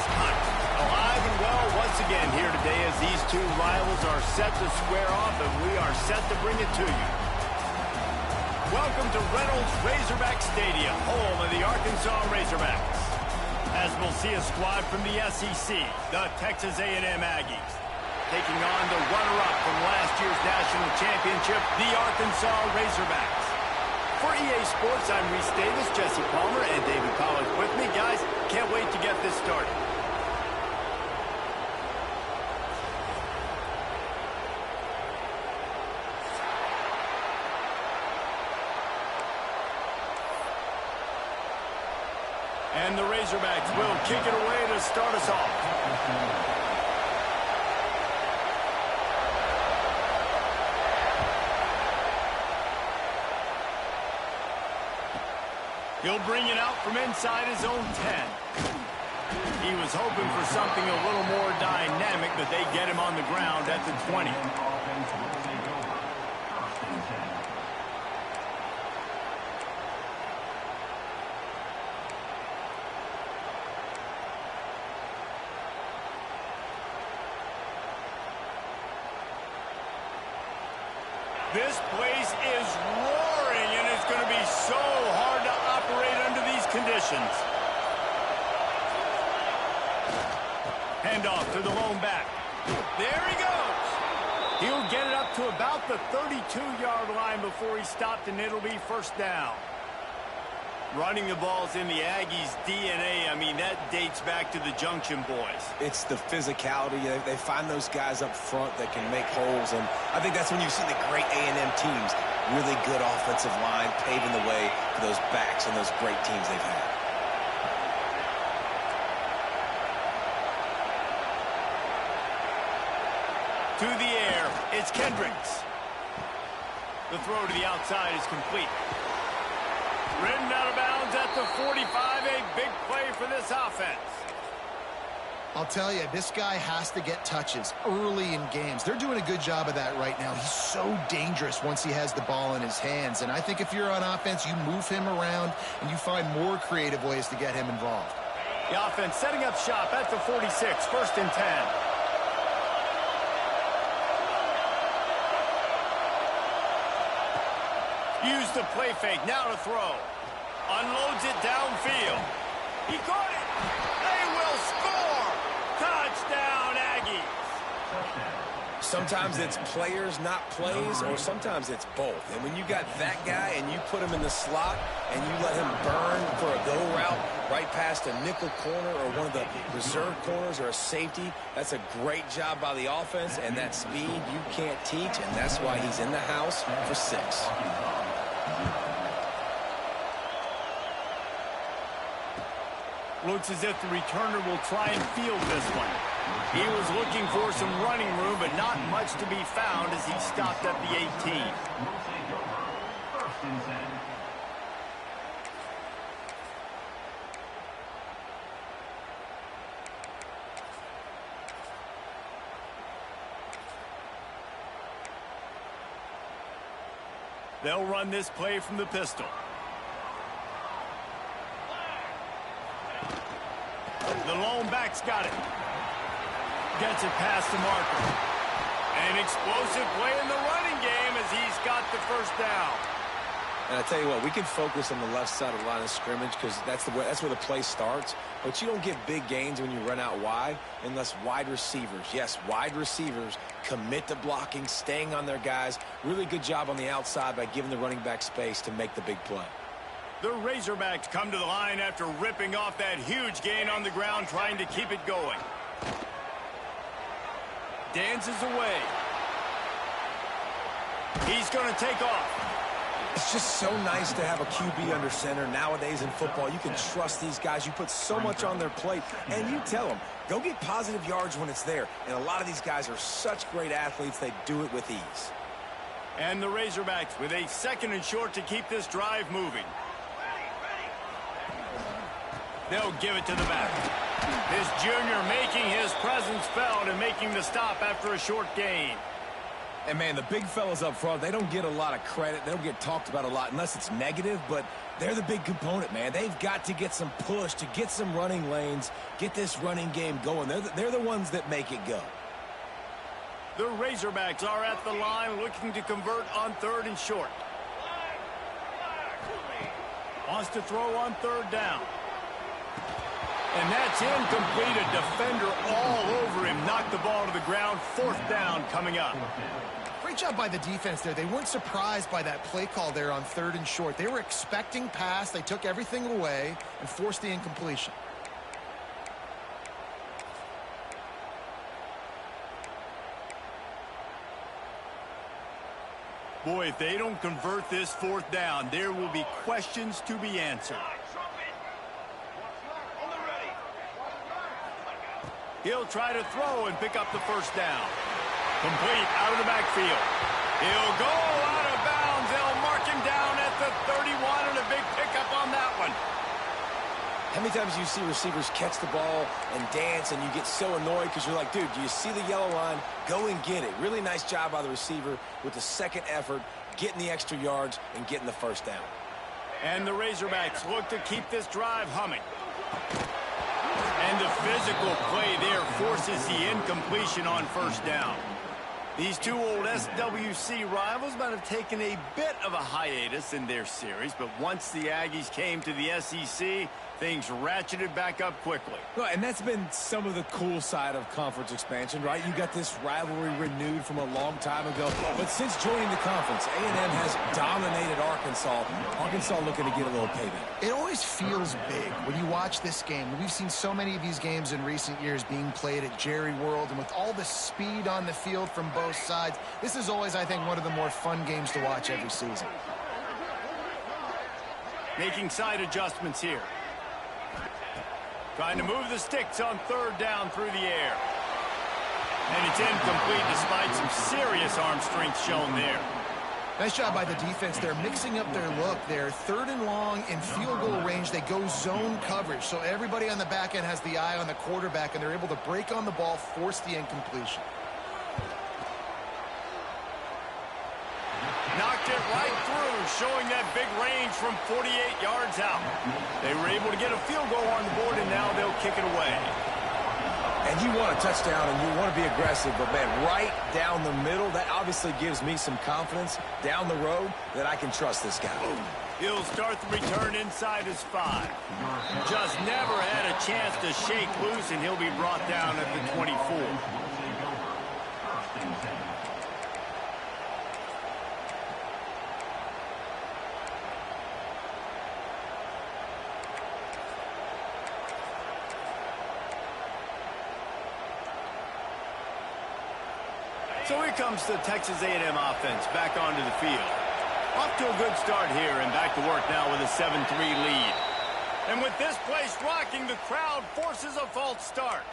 hunt. Alive and well once again here today as these two rivals are set to square off, and we are set to bring it to you. Welcome to Reynolds Razorback Stadium, home of the Arkansas Razorbacks. As we'll see a squad from the SEC, the Texas A&M Aggies, taking on the runner-up from last year's national championship, the Arkansas Razorbacks. For EA Sports, I'm Reese Davis, Jesse Palmer, and David Pollack with me. Guys, can't wait to get this started. And the Razorbacks will kick it away to start us off. He'll bring it out from inside his own 10. He was hoping for something a little more dynamic, but they get him on the ground at the 20. This place is roaring, and it's going to be so hard to operate under these conditions. Handoff to the lone back. There he goes. He'll get it up to about the 32-yard line before he's stopped, and it'll be first down. Running the ball's in the Aggies' DNA. I mean, that dates back to the Junction boys. It's the physicality. They find those guys up front that can make holes, and I think that's when you see the great A&M teams. Really good offensive line, paving the way for those backs and those great teams they've had. To the air, it's Kendricks. The throw to the outside is complete. Ridden out of bounds at the 45, a big play for this offense. I'll tell you, this guy has to get touches early in games. They're doing a good job of that right now. He's so dangerous once he has the ball in his hands. And I think if you're on offense, you move him around and you find more creative ways to get him involved. The offense setting up shop at the 46, first and 10. Use the play fake, now to throw. Unloads it downfield. He caught it. They will score. Touchdown, Aggies. Sometimes it's players, not plays, or sometimes it's both. And when you got that guy and you put him in the slot and you let him burn for a go route right past a nickel corner or one of the reserve corners or a safety, that's a great job by the offense, and that speed you can't teach, and that's why he's in the house for 6. Looks as if the returner will try and field this one. He was looking for some running room, but not much to be found as he stopped at the 18. They'll run this play from the pistol. The lone back's got it. Gets it past the marker. An explosive play in the running game as he's got the first down. And I tell you what, we can focus on the left side of the line of scrimmage because that's where the play starts. But you don't get big gains when you run out wide unless wide receivers, yes, wide receivers, commit to blocking, staying on their guys. Really good job on the outside by giving the running back space to make the big play. The Razorbacks come to the line after ripping off that huge gain on the ground, trying to keep it going. Dances away. He's going to take off. It's just so nice to have a QB under center. Nowadays in football, you can trust these guys. You put so much on their plate, and you tell them, go get positive yards when it's there. And a lot of these guys are such great athletes, they do it with ease. And the Razorbacks with a second and short to keep this drive moving. They'll give it to the back. This junior making his presence felt and making the stop after a short gain. And, man, the big fellas up front, they don't get a lot of credit. They don't get talked about a lot unless it's negative, but they're the big component, man. They've got to get some push, to get some running lanes, get this running game going. They're the ones that make it go. The Razorbacks are at the line looking to convert on 3rd and short. Wants to throw on 3rd down. And that's incomplete. A defender all over him. Knocked the ball to the ground. 4th down coming up. Great job by the defense there. They weren't surprised by that play call there on 3rd and short. They were expecting pass. They took everything away and forced the incompletion. Boy, if they don't convert this 4th down, there will be questions to be answered. He'll try to throw and pick up the 1st down. Complete out of the backfield. He'll go out of bounds. They'll mark him down at the 31 and a big pickup on that one. How many times do you see receivers catch the ball and dance and you get so annoyed because you're like, dude, do you see the yellow line? Go and get it. Really nice job by the receiver with the 2nd effort, getting the extra yards and getting the 1st down. And the Razorbacks look to keep this drive humming. And the physical play there forces the incompletion on 1st down. These two old SWC rivals might have taken a bit of a hiatus in their series, but once the Aggies came to the SEC, things ratcheted back up quickly. Well, and that's been some of the cool side of conference expansion, right? You got this rivalry renewed from a long time ago, but since joining the conference, A&M has dominated Arkansas. Arkansas looking to get a little payback. It always feels big when you watch this game. We've seen so many of these games in recent years being played at Jerry World, and with all the speed on the field from both sides, this is always, I think, one of the more fun games to watch every season. Making side adjustments here. Trying to move the sticks on 3rd down through the air. And it's incomplete despite some serious arm strength shown there. Nice job by the defense there, mixing up their look there. 3rd and long in field goal range. They go zone coverage, so everybody on the back end has the eye on the quarterback, and they're able to break on the ball, force the incompletion. Knocked it right through, showing that big range from 48 yards out. They were able to get a field goal on the board, and now they'll kick it away. And you want a touchdown, and you want to be aggressive, but, man, right down the middle, that obviously gives me some confidence down the road that I can trust this guy. He'll start the return inside his 5. Just never had a chance to shake loose, and he'll be brought down at the 24. So here comes the Texas A&M offense back onto the field. Off to a good start here and back to work now with a 7-3 lead. And with this place rocking, the crowd forces a false start.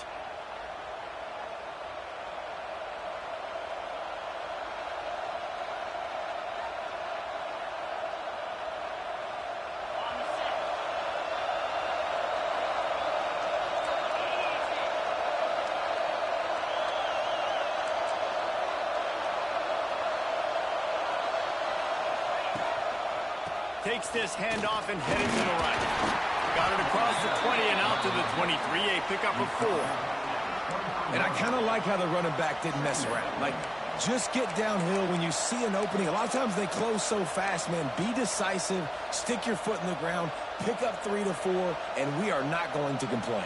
Takes this handoff and headed to the right. Got it across the 20 and out to the 23, a pickup of 4. And I kind of like how the running back didn't mess around. Like, just get downhill when you see an opening. A lot of times they close so fast, man. Be decisive, stick your foot in the ground, pick up 3 to 4, and we are not going to complain.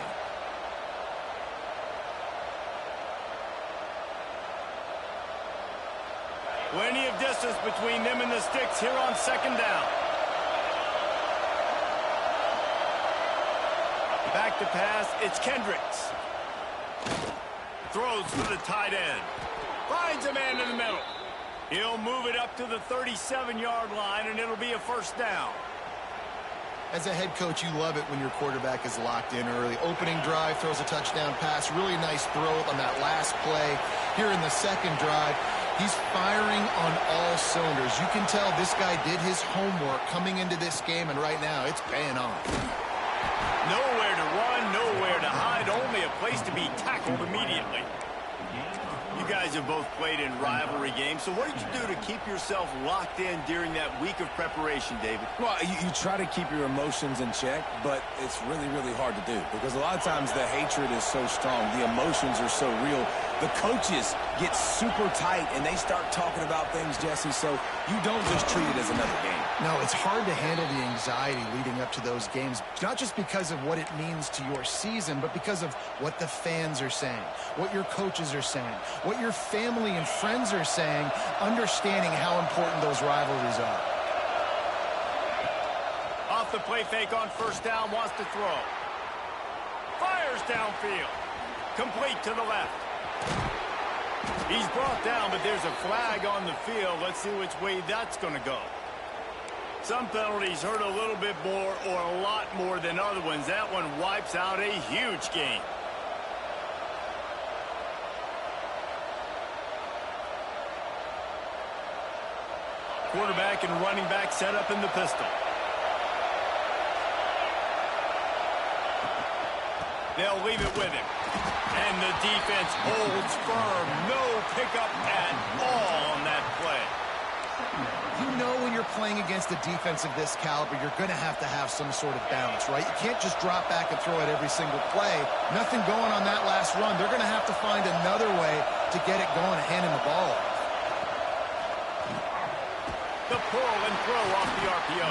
Plenty of distance between them and the sticks here on 2nd down. Back to pass, it's Kendricks. Throws for the tight end. Finds a man in the middle. He'll move it up to the 37-yard line, and it'll be a 1st down. As a head coach, you love it when your quarterback is locked in early. Opening drive, throws a touchdown pass. Really nice throw on that last play. Here in the 2nd drive, he's firing on all cylinders. You can tell this guy did his homework coming into this game, and right now it's paying off. Nowhere to run, nowhere to hide, only a place to be tackled immediately. You guys have both played in rivalry games, so what did you do to keep yourself locked in during that week of preparation, David? Well, you try to keep your emotions in check, but it's really, really hard to do because a lot of times the hatred is so strong. The emotions are so real. The coaches get super tight, and they start talking about things, Jesse, so you don't just treat it as another game. No, it's hard to handle the anxiety leading up to those games, not just because of what it means to your season, but because of what the fans are saying, what your coaches are saying, what your family and friends are saying, understanding how important those rivalries are. Off the play fake on first down, wants to throw. Fires downfield. Complete to the left. He's brought down, but there's a flag on the field. Let's see which way that's going to go. Some penalties hurt a little bit more or a lot more than other ones. That one wipes out a huge game. Quarterback and running back set up in the pistol. They'll leave it with him. And the defense holds firm. No pickup at all on that play. You know when you're playing against a defense of this caliber, you're going to have some sort of balance, right? You can't just drop back and throw it every single play. Nothing going on that last run. They're going to have to find another way to get it going and hand him the ball off. The pull and throw off the RPO.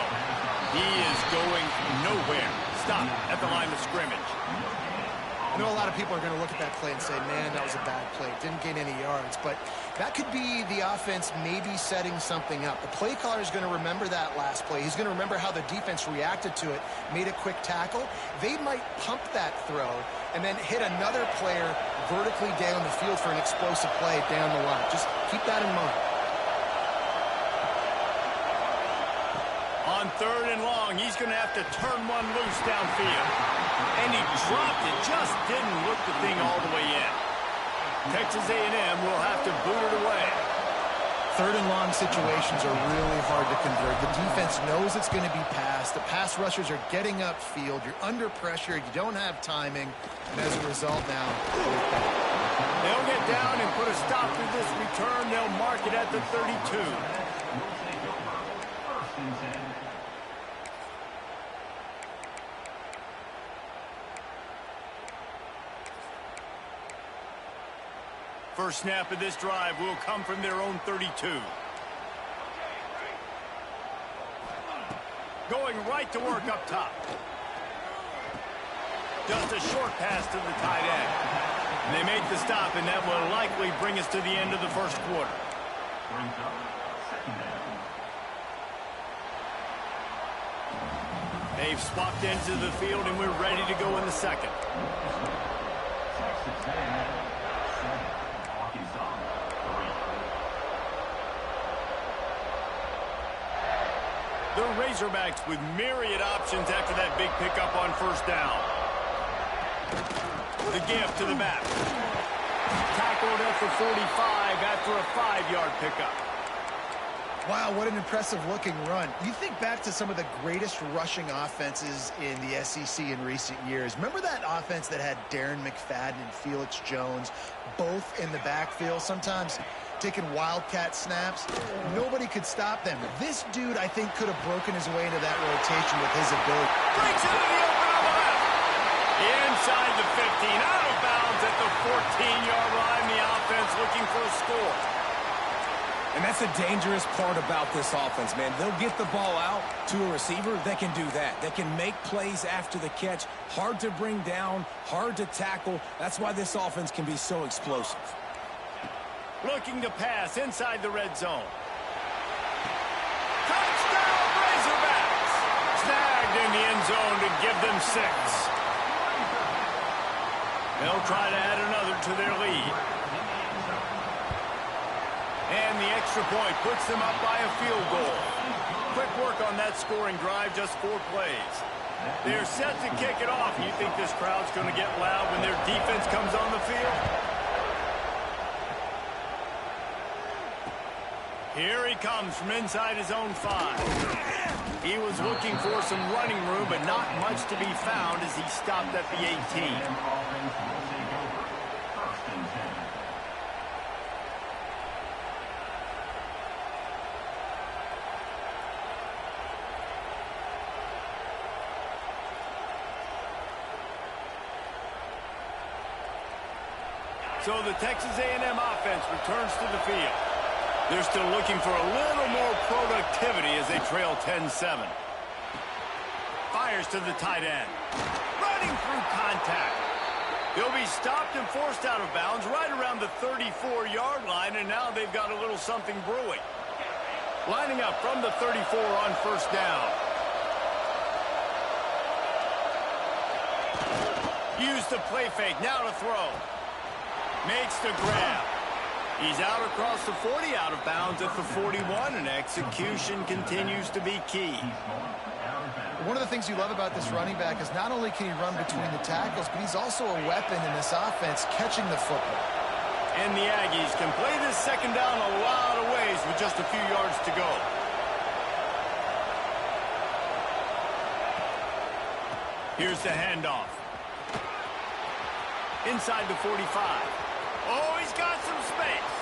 He is going nowhere. Stop at the line of scrimmage. I know a lot of people are going to look at that play and say, man, that was a bad play. Didn't gain any yards. But that could be the offense maybe setting something up. The play caller is going to remember that last play. He's going to remember how the defense reacted to it, made a quick tackle. They might pump that throw and then hit another player vertically down the field for an explosive play down the line. Just keep that in mind. On third and long, he's going to have to turn one loose downfield. And he dropped it, just didn't look the thing all the way in. Texas A&M will have to boot it away. Third and long situations are really hard to convert. The defense knows it's going to be passed. The pass rushers are getting upfield. You're under pressure. You don't have timing. And as a result now, they'll get down and put a stop to this return. They'll mark it at the 32. First snap of this drive will come from their own 32. Going right to work up top. Just a short pass to the tight end. And they make the stop, and that will likely bring us to the end of the first quarter. They've swapped into the field, and we're ready to go in the second. The Razorbacks with myriad options after that big pickup on first down. The give to the back. Tackled at the 45 after a 5-yard pickup. Wow, what an impressive-looking run. You think back to some of the greatest rushing offenses in the SEC in recent years. Remember that offense that had Darren McFadden and Felix Jones both in the backfield, sometimes taking wildcat snaps? Nobody could stop them. This dude, I think, could have broken his way into that rotation with his ability. Breaks into the open on the left. Inside the 15, out of bounds at the 14-yard line. The offense looking for a score. And that's the dangerous part about this offense, man. They'll get the ball out to a receiver. They can do that. They can make plays after the catch. Hard to bring down, hard to tackle. That's why this offense can be so explosive. Looking to pass inside the red zone. Touchdown, Razorbacks! Snagged in the end zone to give them 6. They'll try to add another to their lead. And the extra point puts them up by a field goal. Quick work on that scoring drive, just 4 plays. They're set to kick it off. You think this crowd's going to get loud when their defense comes on the field? Here he comes from inside his own 5. He was looking for some running room, but not much to be found as he stopped at the 18. So the Texas A&M offense returns to the field. They're still looking for a little more productivity as they trail 10-7. Fires to the tight end. Running through contact. They'll be stopped and forced out of bounds right around the 34-yard line, and now they've got a little something brewing. Lining up from the 34 on first down. Use the play fake, now to throw. Makes the grab. He's out across the 40, out of bounds at the 41, and execution continues to be key. One of the things you love about this running back is not only can he run between the tackles, but he's also a weapon in this offense catching the football. And the Aggies can play this second down a lot of ways with just a few yards to go. Here's the handoff. Inside the 45. Oh, he's got some space.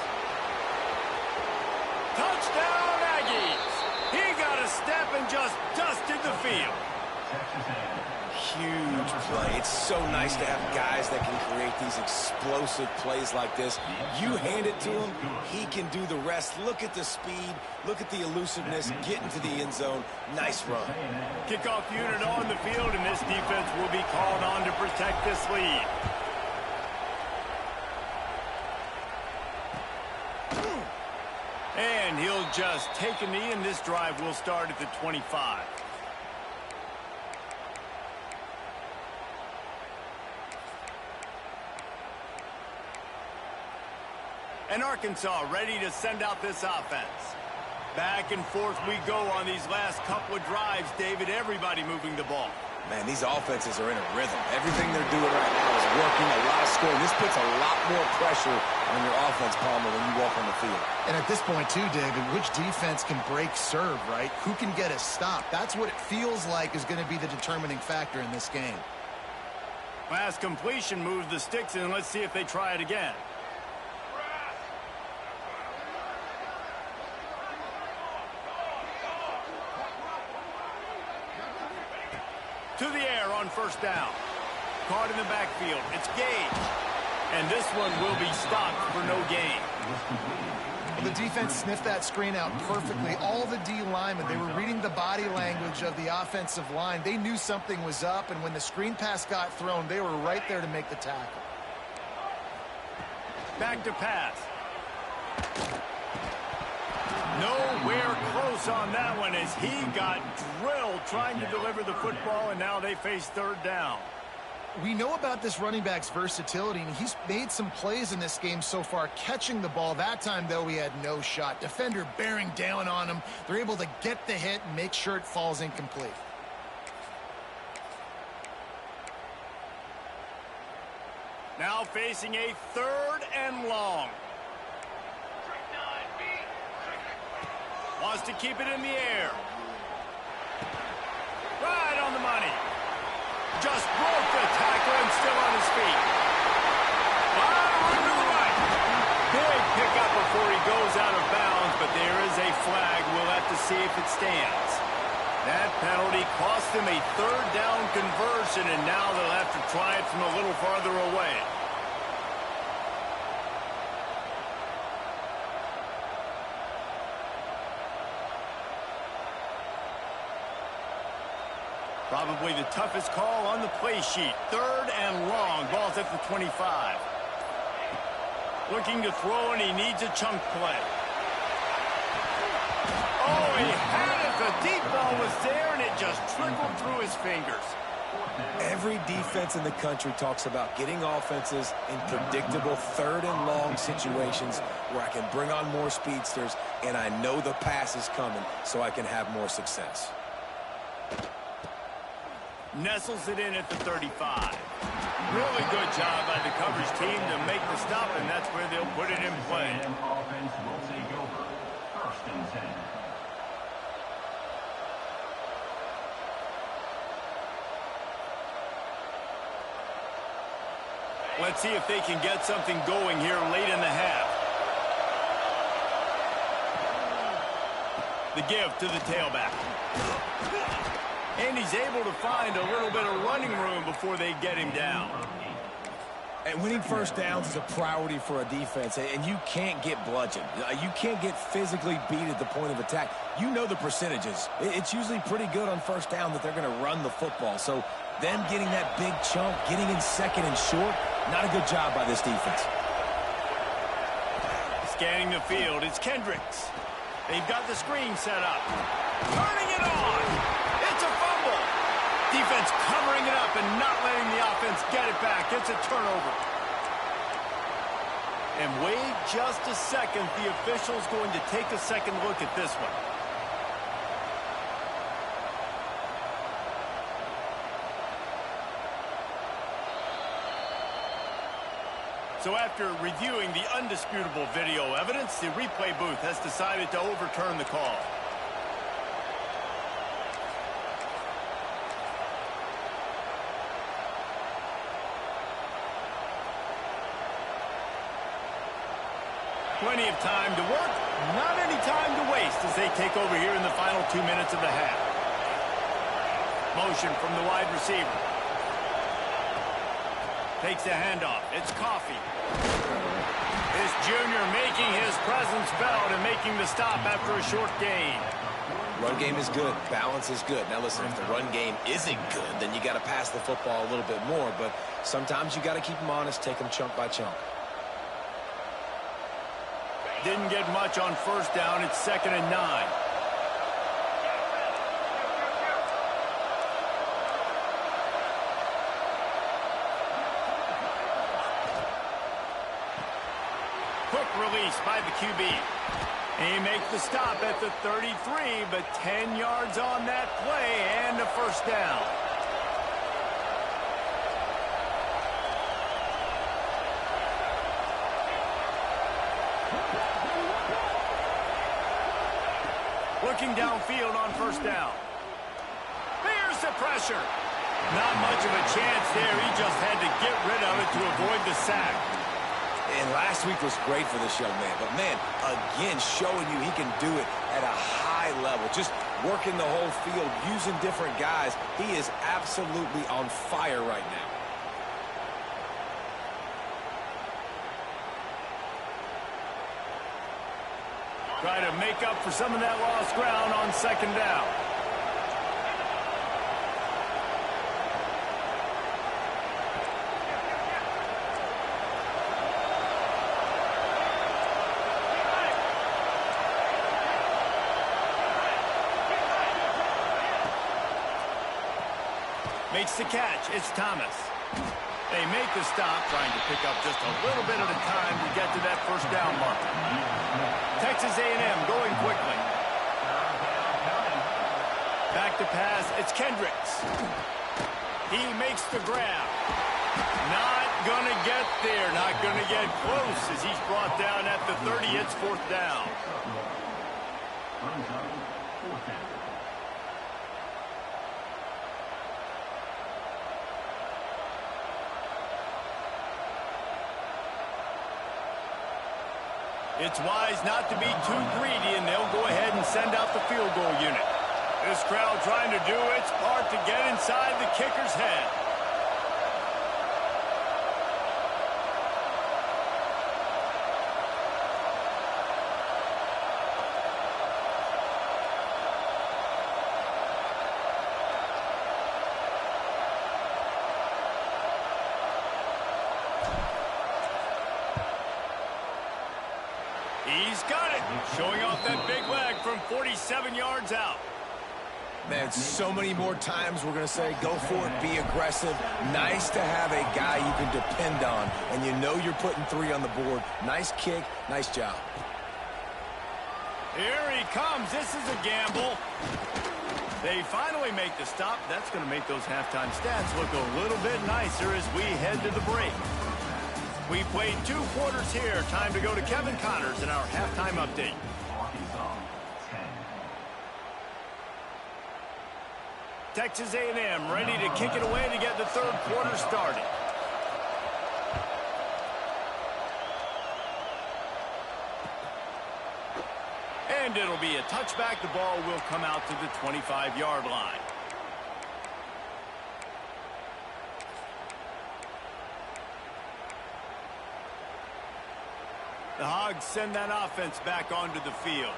Touchdown, Aggies. He got a step and just dusted the field. Huge play. It's so nice to have guys that can create these explosive plays like this. You hand it to him, he can do the rest. Look at the speed. Look at the elusiveness. Get into the end zone. Nice run. Kickoff unit on the field, and this defense will be called on to protect this lead. And he'll just take a knee, and this drive will start at the 25. And Arkansas ready to send out this offense. Back and forth we go on these last couple of drives, David. Everybody moving the ball. Man, these offenses are in a rhythm. Everything they're doing right now is working, a lot of scoring. This puts a lot more pressure on your offense, Palmer, when you walk on the field. And at this point, too, David, which defense can break serve, right? Who can get a stop? That's what it feels like is going to be the determining factor in this game. Last completion moves the sticks in. Let's see if they try it again. To the air on first down. Caught in the backfield. It's Gage. And this one will be stopped for no gain. Well, the defense sniffed that screen out perfectly. All the D linemen, they were reading the body language of the offensive line. They knew something was up, and when the screen pass got thrown, they were right there to make the tackle. Back to pass. Nowhere close on that one as he got drilled trying to deliver the football, and now they face third down. We know about this running back's versatility, and he's made some plays in this game so far, catching the ball. That time, though, he had no shot. Defender bearing down on him. They're able to get the hit and make sure it falls incomplete. Now facing a third and long. Wants to keep it in the air. Right on the money. Just broke the tackle and still on his feet. Wow, to the right. Big pickup before he goes out of bounds, but there is a flag. We'll have to see if it stands. That penalty cost him a third down conversion, and now they'll have to try it from a little farther away. Probably the toughest call on the play sheet. Third and long. Ball's at the 25. Looking to throw, and he needs a chunk play. Oh, he had it. The deep ball was there, and it just trickled through his fingers. Every defense in the country talks about getting offenses in predictable third and long situations where I can bring on more speedsters, and I know the pass is coming, so I can have more success. Nestles it in at the 35. Really good job by the coverage team to make the stop, and that's where they'll put it in play. Offense will take over. First and 10. Let's see if they can get something going here late in the half. The give to the tailback. And he's able to find a little bit of running room before they get him down. And winning first downs is a priority for a defense, and you can't get bludgeoned. You can't get physically beat at the point of attack. You know the percentages. It's usually pretty good on first down that they're going to run the football. So them getting that big chunk, getting in second and short, not a good job by this defense. Scanning the field, it's Kendricks. They've got the screen set up. Turning it on. It's a fumble. Defense covering it up and not letting the offense get it back. It's a turnover. And wait just a second. The official's going to take a second look at this one. So after reviewing the undisputable video evidence, the replay booth has decided to overturn the call. Plenty of time to work, not any time to waste as they take over here in the final 2 minutes of the half. Motion from the wide receiver. Takes a handoff. It's Coffee. This junior making his presence felt and making the stop after a short gain. Run game is good. Balance is good. Now listen, if the run game isn't good, then you got to pass the football a little bit more. But sometimes you got to keep them honest, take them chunk by chunk. Didn't get much on first down. It's 2nd and 9. Quick release by the QB. He makes the stop at the 33, but 10 yards on that play and a first down. Looking downfield on first down. There's the pressure. Not much of a chance there. He just had to get rid of it to avoid the sack. And last week was great for this young man. But, man, again, showing you he can do it at a high level. Just working the whole field, using different guys. He is absolutely on fire right now. Try to make up for some of that lost ground on 2nd down. Makes the catch. It's Thomas. They make the stop, trying to pick up just a little bit at a time to get to that first down marker. Texas A&M going quickly. Back to pass. It's Kendricks. He makes the grab. Not going to get there. Not going to get close as he's brought down at the 30. It's 4th down. It's wise not to be too greedy, and they'll go ahead and send out the field goal unit. This crowd trying to do its part to get inside the kicker's head. He's got it. Showing off that big leg from 47 yards out. Man, so many more times we're going to say, go for it, be aggressive. Nice to have a guy you can depend on, and you know you're putting 3 on the board. Nice kick, nice job. Here he comes. This is a gamble. They finally make the stop. That's going to make those halftime stats look a little bit nicer as we head to the break. We played 2 quarters here. Time to go to Kevin Connors in our halftime update. Texas A&M ready to kick it away to get the 3rd quarter started. And it'll be a touchback. The ball will come out to the 25-yard line. The Hogs send that offense back onto the field.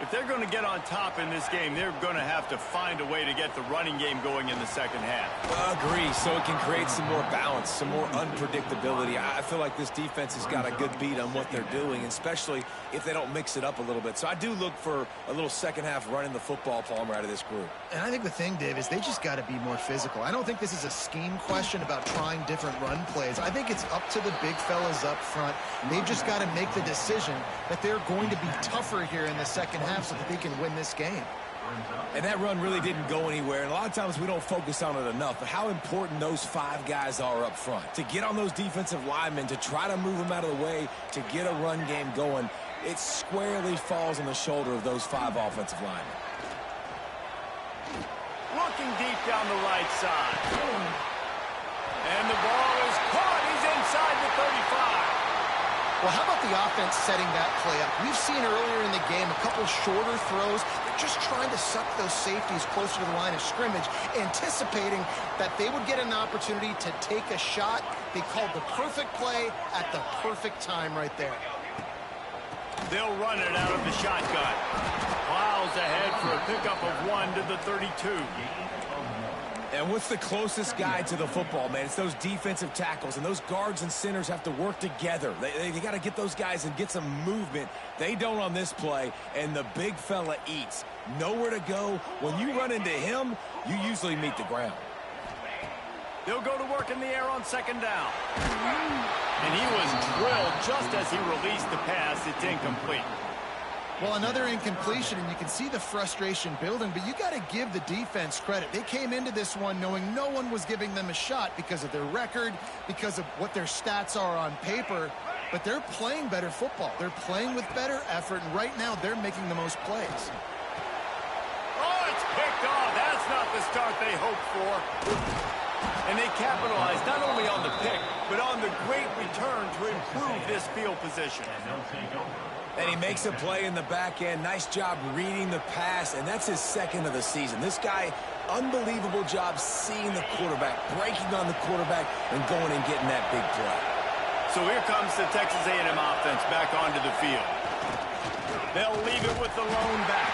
If they're going to get on top in this game, they're going to have to find a way to get the running game going in the second half. Agree, so it can create some more balance, some more unpredictability. I feel like this defense has got a good beat on what they're doing, especially if they don't mix it up a little bit. So I do look for a little second half running the football, Palmer, out of this group. And I think the thing, Dave, is they just got to be more physical. I don't think this is a scheme question about trying different run plays. I think it's up to the big fellas up front. They've just got to make the decision that they're going to be tougher here in the second half so that they can win this game. And that run really didn't go anywhere. And a lot of times we don't focus on it enough. But how important those 5 guys are up front. To get on those defensive linemen, to try to move them out of the way, to get a run game going, it squarely falls on the shoulder of those 5 offensive linemen. Looking deep down the right side. And the ball is caught. He's inside the 35. Well, how about the offense setting that play up? We've seen earlier in the game a couple shorter throws. They're just trying to suck those safeties closer to the line of scrimmage, anticipating that they would get an opportunity to take a shot. They called the perfect play at the perfect time right there. They'll run it out of the shotgun. Miles ahead for a pickup of 1 to the 32. And what's the closest guy to the football, man? It's those defensive tackles, and those guards and centers have to work together. They got to get those guys and get some movement. They don't on this play, and the big fella eats. Nowhere to go. When you run into him, you usually meet the ground. They'll go to work in the air on second down. And he was drilled just as he released the pass. It's incomplete. Well, another incompletion, and you can see the frustration building, but you got to give the defense credit. They came into this one knowing no one was giving them a shot because of their record, because of what their stats are on paper, but they're playing better football. They're playing with better effort, and right now they're making the most plays. Oh, it's picked off. That's not the start they hoped for. And they capitalized not only on the pick, but on the great return to improve this field position. And he makes a play in the back end. Nice job reading the pass, and that's his second of the season. This guy, unbelievable job seeing the quarterback, breaking on the quarterback, and going and getting that big play. So here comes the Texas A&M offense back onto the field. They'll leave it with the lone back.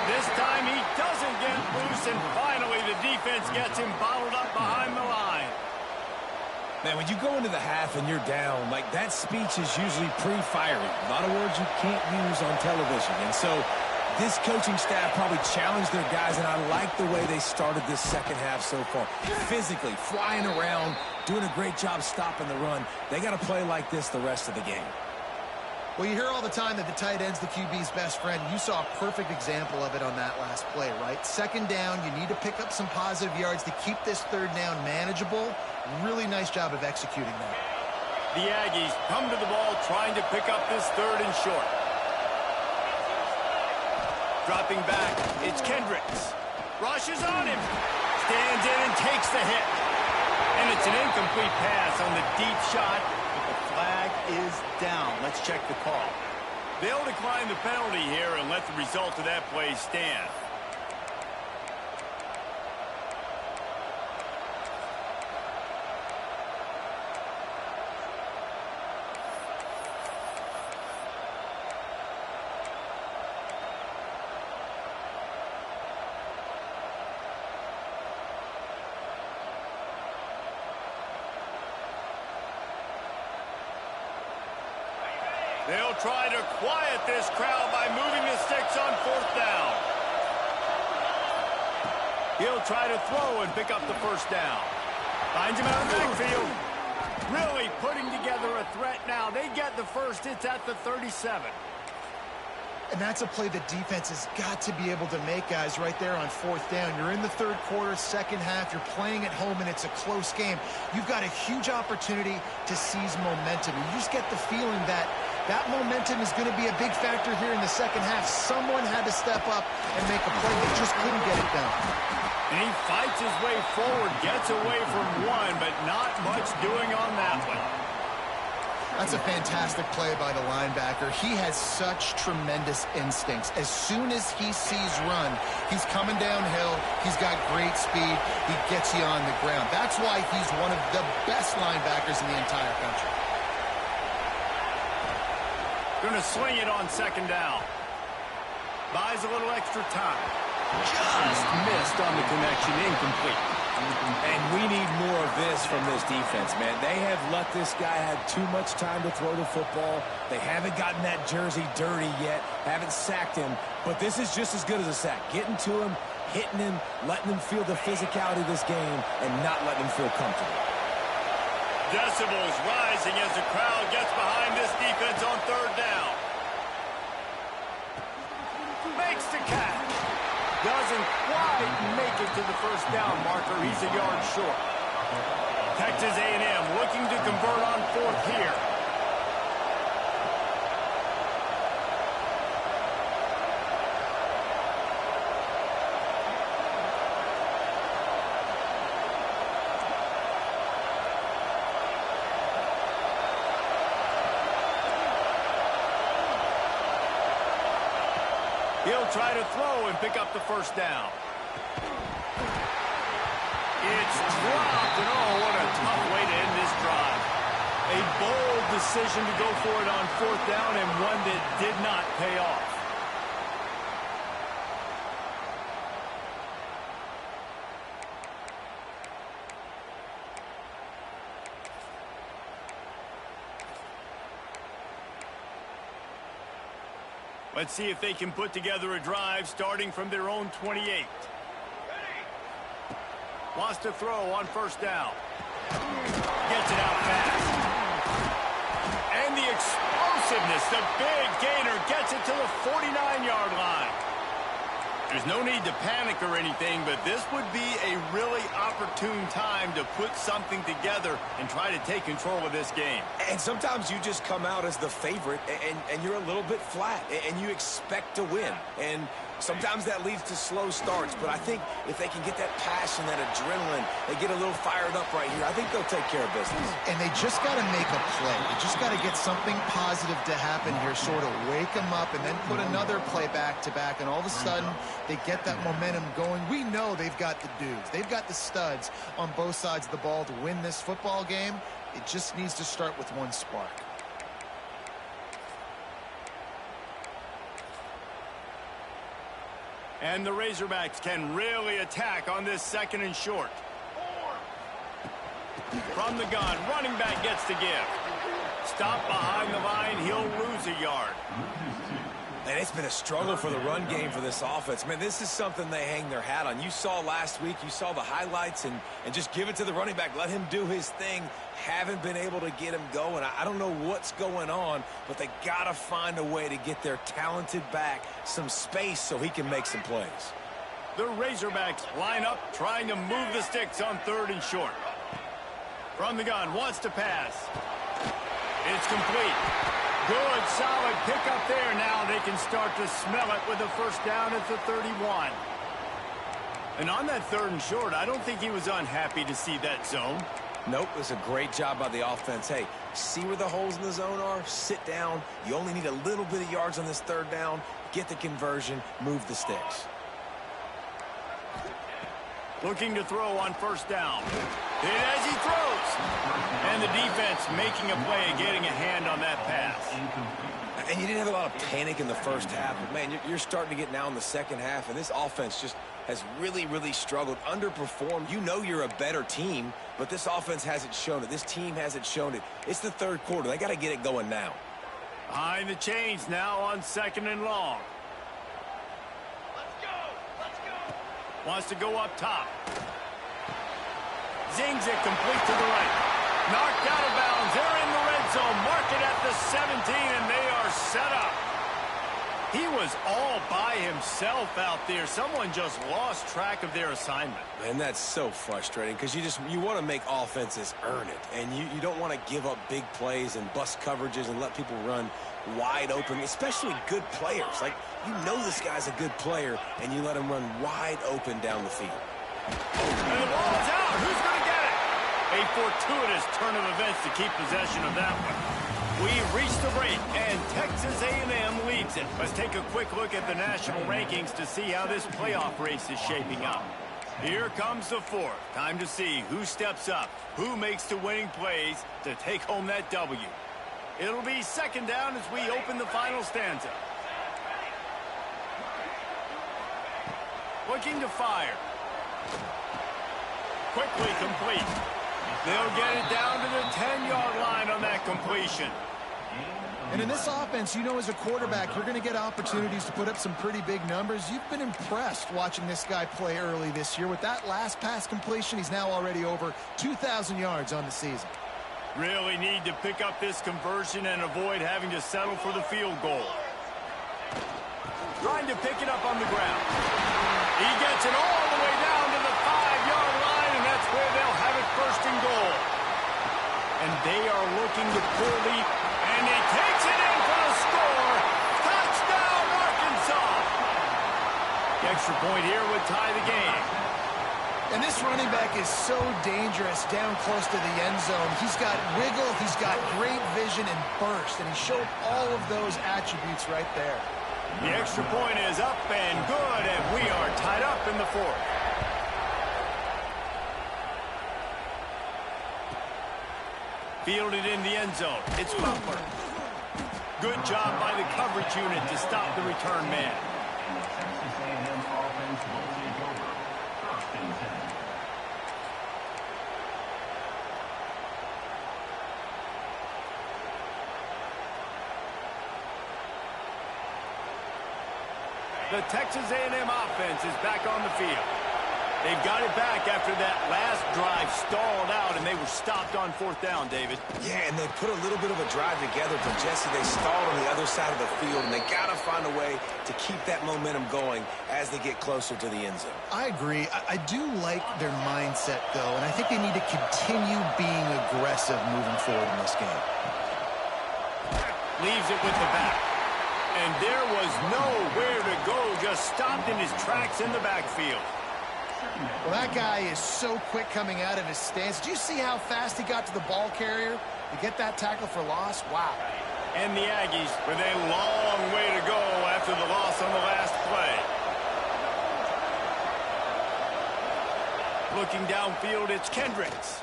This time he doesn't get loose, and finally the defense gets him bottled up behind the line. Man, when you go into the half and you're down, like that speech is usually pre-fiery. A lot of words you can't use on television. And so this coaching staff probably challenged their guys, and I like the way they started this second half so far. Physically, flying around, doing a great job stopping the run. They got to play like this the rest of the game. Well, you hear all the time that the tight end's the QB's best friend. You saw a perfect example of it on that last play, right? Second down, you need to pick up some positive yards to keep this third down manageable. Really nice job of executing that. The Aggies come to the ball trying to pick up this third and short. Dropping back, it's Kendricks. Rushes on him. Stands in and takes the hit. And it's an incomplete pass on the deep shot. But the flag is down. Let's check the call. They'll decline the penalty here and let the result of that play stand. They'll try to quiet this crowd by moving the sticks on fourth down. He'll try to throw and pick up the first down. Finds him out of the backfield. Really putting together a threat now. They get the first. It's at the 37. And that's a play the defense has got to be able to make, guys, right there on fourth down. You're in the third quarter, second half. You're playing at home, and it's a close game. You've got a huge opportunity to seize momentum. You just get the feeling that that momentum is going to be a big factor here in the second half. Someone had to step up and make a play. They just couldn't get it done. And he fights his way forward, gets away from one, but not much doing on that one. That's a fantastic play by the linebacker. He has such tremendous instincts. As soon as he sees run, he's coming downhill. He's got great speed. He gets you on the ground. That's why he's one of the best linebackers in the entire country. Going to sling it on second down. Buys a little extra time. Just missed on the connection. Incomplete. And we need more of this from this defense, man. They have let this guy have too much time to throw the football. They haven't gotten that jersey dirty yet, haven't sacked him. But this is just as good as a sack. Getting to him, hitting him, letting him feel the physicality of this game, and not letting him feel comfortable. Decibels rising as the crowd gets behind this defense on third down. Makes the catch. Doesn't quite make it to the first down marker. He's a yard short. Texas A&M looking to convert on fourth here. He'll try to throw and pick up the first down. It's dropped, and oh, what a tough way to end this drive. A bold decision to go for it on fourth down, and one that did not pay off. Let's see if they can put together a drive starting from their own 28. Wants to throw on first down. Gets it out fast. And the explosiveness, the big gainer, gets it to the 49-yard line. There's no need to panic or anything, but this would be a really opportune time to put something together and try to take control of this game. And sometimes you just come out as the favorite, and you're a little bit flat, and you expect to win. And sometimes that leads to slow starts, but I think if they can get that passion, that adrenaline, they get a little fired up right here, I think they'll take care of business. And they just got to make a play. They just got to get something positive to happen here, sort of wake them up, and then put another play back-to-back, and all of a sudden they get that momentum going. We know they've got the dudes. They've got the studs on both sides of the ball to win this football game. It just needs to start with one spark. And the Razorbacks can really attack on this second and short. From the gun, running back gets the give. Stop behind the line, he'll lose a yard. And it's been a struggle for the run game for this offense. Man, this is something they hang their hat on. You saw last week, you saw the highlights, and just give it to the running back. Let him do his thing. Haven't been able to get him going. I don't know what's going on, but they got to find a way to get their talented back some space so he can make some plays. The Razorbacks line up, trying to move the sticks on third and short. From the gun, wants to pass. It's complete. Good, solid pickup there. Now they can start to smell it with a first down at the 31. And on that third and short, I don't think he was unhappy to see that zone. Nope, it was a great job by the offense. Hey, see where the holes in the zone are? Sit down. You only need a little bit of yards on this third down. Get the conversion, move the sticks. Looking to throw on first down. Hit as he throws. And the defense making a play and getting a hand on that pass. And you didn't have a lot of panic in the first half. But, man, you're starting to get now in the second half. And this offense just has really, really struggled, underperformed. You know you're a better team, but this offense hasn't shown it. This team hasn't shown it. It's the third quarter. They got to get it going now. Behind the chains now on second and long. Wants to go up top. Zings it complete to the right. Knocked out of bounds. They're in the red zone. Mark it at the 17, and they are set up. He was all by himself out there. Someone just lost track of their assignment. And that's so frustrating because you want to make offenses earn it. And you don't want to give up big plays and bust coverages and let people run wide open, especially good players. Like, you know this guy's a good player, and you let him run wide open down the field. And the ball is out. Who's going to get it? A fortuitous turn of events to keep possession of that one. We've reached the break, and Texas A&M leads it. Let's take a quick look at the national rankings to see how this playoff race is shaping up. Here comes the fourth. Time to see who steps up, who makes the winning plays to take home that W. It'll be second down as we open the final stanza. Looking to fire. Quickly complete. They'll get it down to the 10-yard line on that completion. And in this offense, you know, as a quarterback, you're going to get opportunities to put up some pretty big numbers. You've been impressed watching this guy play early this year. With that last pass completion, he's now already over 2,000 yards on the season. Really need to pick up this conversion and avoid having to settle for the field goal. Trying to pick it up on the ground. He gets it all the way down to the 5-yard line, and that's where they'll have it first and goal. And they are looking to pull lead, and he takes it in for the score. Touchdown, Arkansas! The extra point here would tie the game. And this running back is so dangerous down close to the end zone. He's got wiggle, he's got great vision and burst, and he showed all of those attributes right there. The extra point is up and good, and we are tied up in the fourth. Fielded in the end zone. It's Butler. Good job by the coverage unit to stop the return man. And the Texas A&M offense will take over. First and 10. The Texas A&M offense is back on the field. They've got it back after that last drive stalled out, and they were stopped on fourth down, David. Yeah, and they put a little bit of a drive together, but Jesse, they stalled on the other side of the field, and they got to find a way to keep that momentum going as they get closer to the end zone. I agree. I do like their mindset, though, and I think they need to continue being aggressive moving forward in this game. Leaves it with the back. And there was nowhere to go, just stopped in his tracks in the backfield. Well, that guy is so quick coming out of his stance. Did you see how fast he got to the ball carrier to get that tackle for loss? Wow. And the Aggies with a long way to go after the loss on the last play. Looking downfield, it's Kendricks.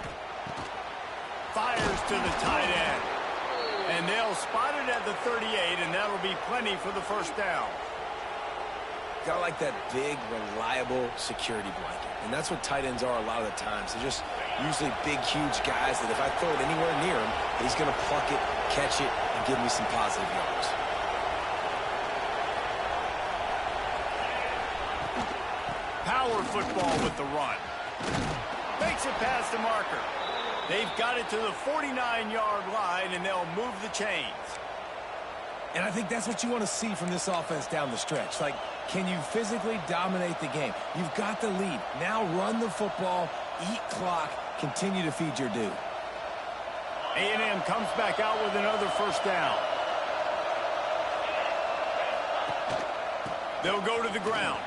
Fires to the tight end. And they'll spot it at the 38, and that'll be plenty for the first down. Got like that big, reliable security blanket. And that's what tight ends are a lot of the times. They're just usually big, huge guys that if I throw it anywhere near him, he's going to pluck it, catch it, and give me some positive yards. Power football with the run. Makes it past the marker. They've got it to the 49-yard line, and they'll move the chains. And I think that's what you want to see from this offense down the stretch. Like, can you physically dominate the game? You've got the lead. Now run the football, eat clock, continue to feed your due. A&M comes back out with another first down. They'll go to the ground.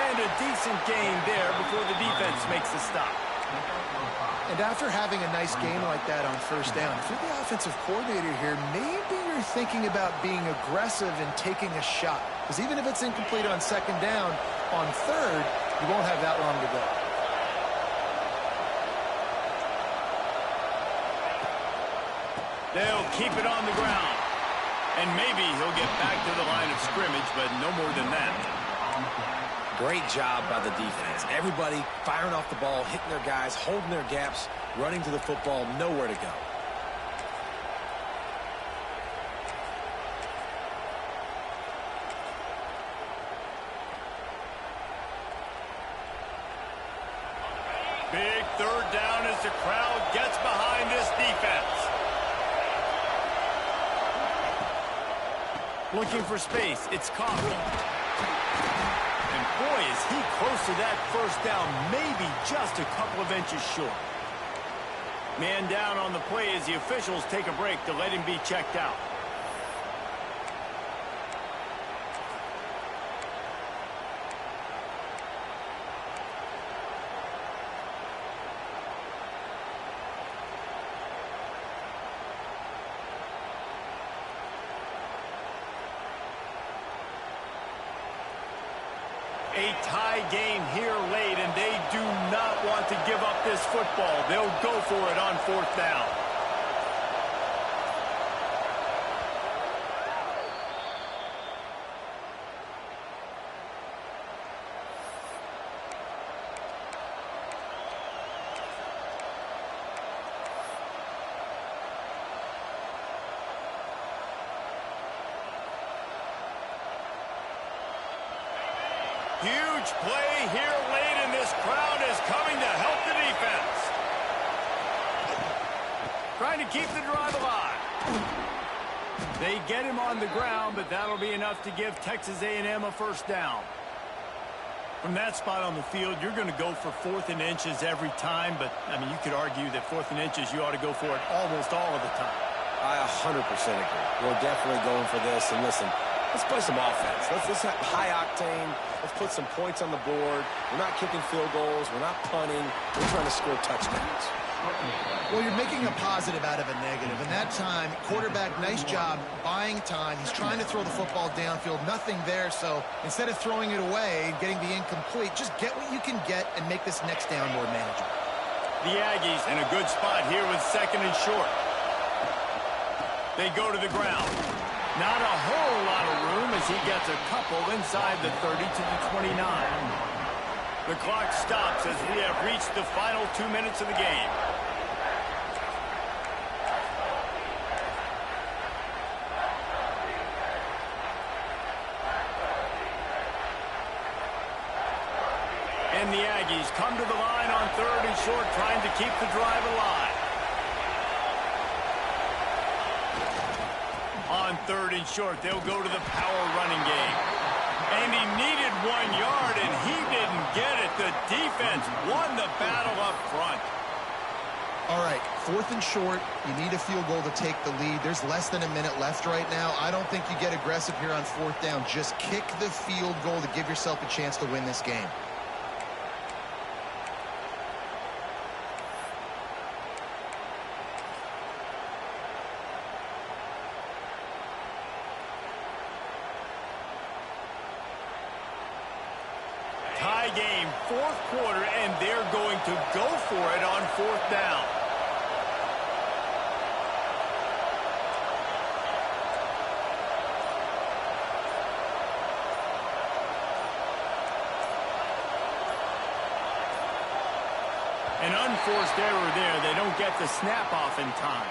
And a decent gain there before the defense makes the stop. And after having a nice game like that on first down, if you're the offensive coordinator here, maybe you're thinking about being aggressive and taking a shot. Because even if it's incomplete on second down, on third, you won't have that long to go. They'll keep it on the ground. And maybe he'll get back to the line of scrimmage, but no more than that. Great job by the defense. Everybody firing off the ball, hitting their guys, holding their gaps, running to the football, nowhere to go. Big third down as the crowd gets behind this defense. Looking for space, it's Coffee. And boy, is he close to that first down, maybe just a couple of inches short. Man down on the play as the officials take a break to let him be checked out. A tie game here late, and they do not want to give up this football. They'll go for it on fourth down. Huge play here late, and this crowd is coming to help the defense. Trying to keep the drive alive. They get him on the ground, but that'll be enough to give Texas A&M a first down. From that spot on the field, you're going to go for 4th and inches every time, but, I mean, you could argue that 4th and inches, you ought to go for it almost all of the time. I 100% agree. We're definitely going for this, and listen, let's play some offense. Let's have high octane. Let's put some points on the board. We're not kicking field goals. We're not punting. We're trying to score touchdowns. Well, you're making a positive out of a negative. And that time, quarterback, nice job buying time. He's trying to throw the football downfield. Nothing there, so instead of throwing it away and getting the incomplete, just get what you can get and make this next down more manageable. The Aggies in a good spot here with 2nd and short. They go to the ground. Not a whole lot of room as he gets a couple inside the 30 to the 29. The clock stops as we have reached the final 2 minutes of the game. And the Aggies come to the line on 3rd and short, trying to keep the drive alive. On 3rd and short, they'll go to the power running game. And he needed 1 yard, and he didn't get it. The defense won the battle up front. All right, 4th and short. You need a field goal to take the lead. There's less than a minute left right now. I don't think you get aggressive here on 4th down. Just kick the field goal to give yourself a chance to win this game. Tie game, 4th quarter, and they're going to go for it on 4th down. An unforced error there. They don't get the snap off in time.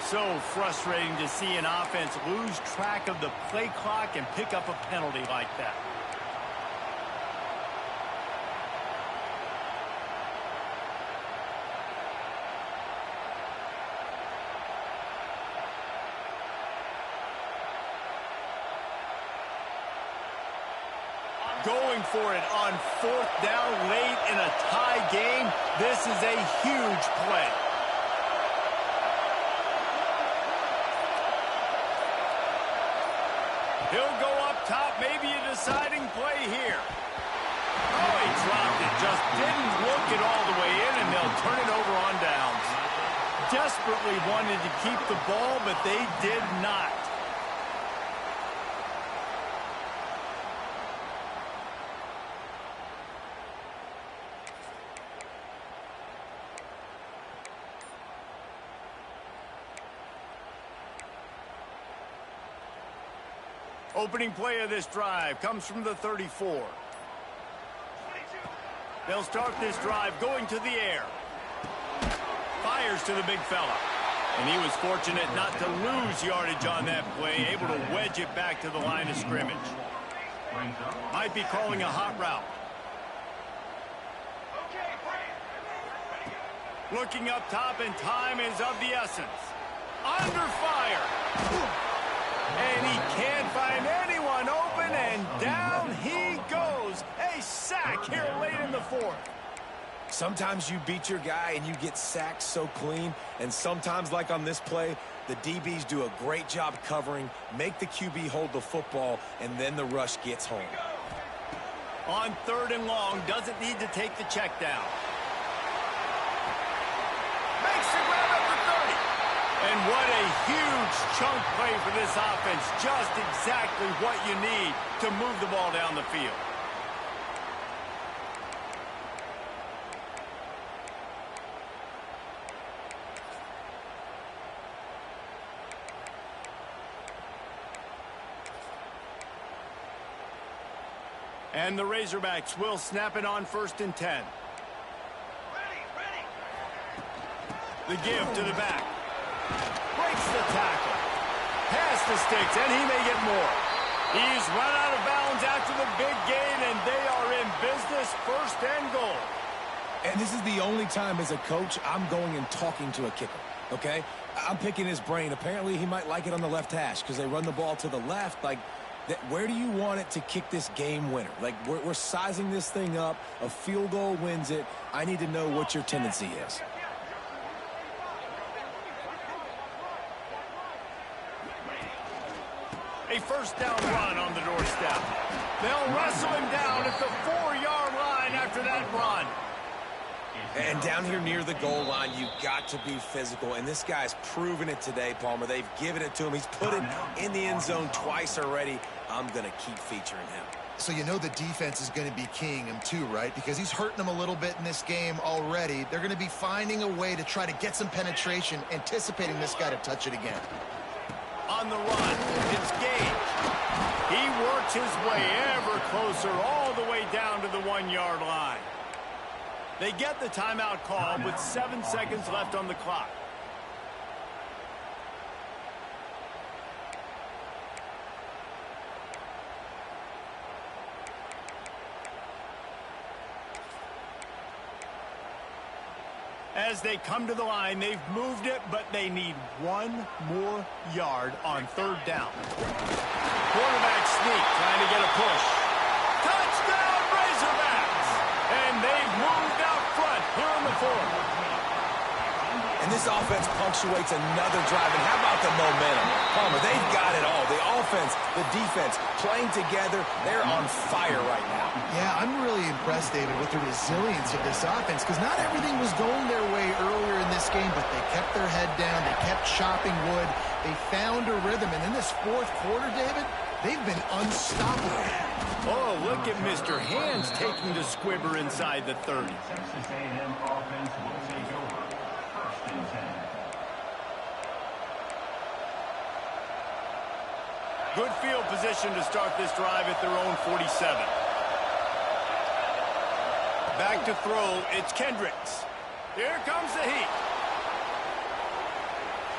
So frustrating to see an offense lose track of the play clock and pick up a penalty like that. Going for it on 4th down late in a tie game. This is a huge play. He'll go up top, maybe a deciding play here. Oh, he dropped it. Just didn't look it all the way in, and they'll turn it over on downs. Desperately wanted to keep the ball, but they did not. Opening play of this drive comes from the 34. They'll start this drive going to the air. Fires to the big fella. And he was fortunate not to lose yardage on that play, able to wedge it back to the line of scrimmage. Might be calling a hot route. Looking up top, and time is of the essence. Under fire. And he can't find anyone open, and down he goes. A sack here late in the 4th. Sometimes you beat your guy and you get sacked so clean, and sometimes, like on this play, the DBs do a great job covering, make the QB hold the football, and then the rush gets home. On 3rd and long, doesn't need to take the check down. Makes the grab at the 30. And what a huge chunk play for this offense. Just exactly what you need to move the ball down the field. And the Razorbacks will snap it on 1st and 10. The give to the back. Breaks the tackle. Past the sticks, and he may get more. He's run out of bounds runs after the big gain, and they are in business, first and goal. And this is the only time as a coach I'm going and talking to a kicker, okay? I'm picking his brain. Apparently, he might like it on the left hash because they run the ball to the left. Like, where do you want it to kick this game winner? Like, we're sizing this thing up. A field goal wins it. I need to know what your tendency is. A first down run on the doorstep. They'll wrestle him down at the 4-yard line after that run. And down here near the goal line, you've got to be physical. And this guy's proven it today, Palmer. They've given it to him. He's put it in the end zone twice already. I'm going to keep featuring him. So you know the defense is going to be keying him too, right? Because he's hurting them a little bit in this game already. They're going to be finding a way to try to get some penetration, anticipating this guy to touch it again. On the run, it's Gage. He works his way ever closer all the way down to the 1-yard line. They get the timeout call with 7 seconds left on the clock. As they come to the line, they've moved it, but they need 1 more yard on 3rd down. Quarterback sneak, trying to get a push. Touchdown, Razorbacks! And they've moved out front here in the 4th. And this offense punctuates another drive. And how about the momentum? Palmer, they've got it all. The offense, the defense, playing together. They're on fire right now. Yeah, I'm really impressed, David, with the resilience of this offense, because not everything was going their way earlier in this game, but they kept their head down. They kept chopping wood. They found a rhythm. And in this 4th quarter, David, they've been unstoppable. Oh, look at Mr. Hands taking the squibber inside the 30. Texas A&M offense will take over. First and 10. Good field position to start this drive at their own 47. Back to throw, it's Kendricks. Here comes the heat.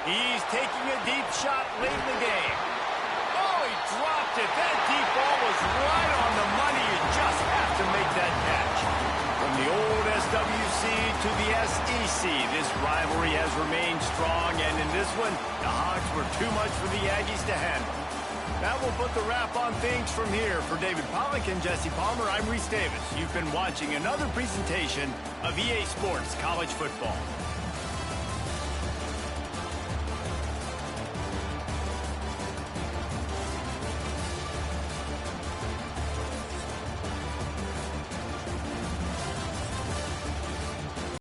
He's taking a deep shot late in the game. Oh, he dropped it. That deep ball was right on the money. You just have to make that catch. From the old SWC to the SEC, this rivalry has remained strong, and in this one, the Hogs were too much for the Aggies to handle. That will put the wrap on things from here. For David Pollack and Jesse Palmer, I'm Reese Davis. You've been watching another presentation of EA Sports College Football.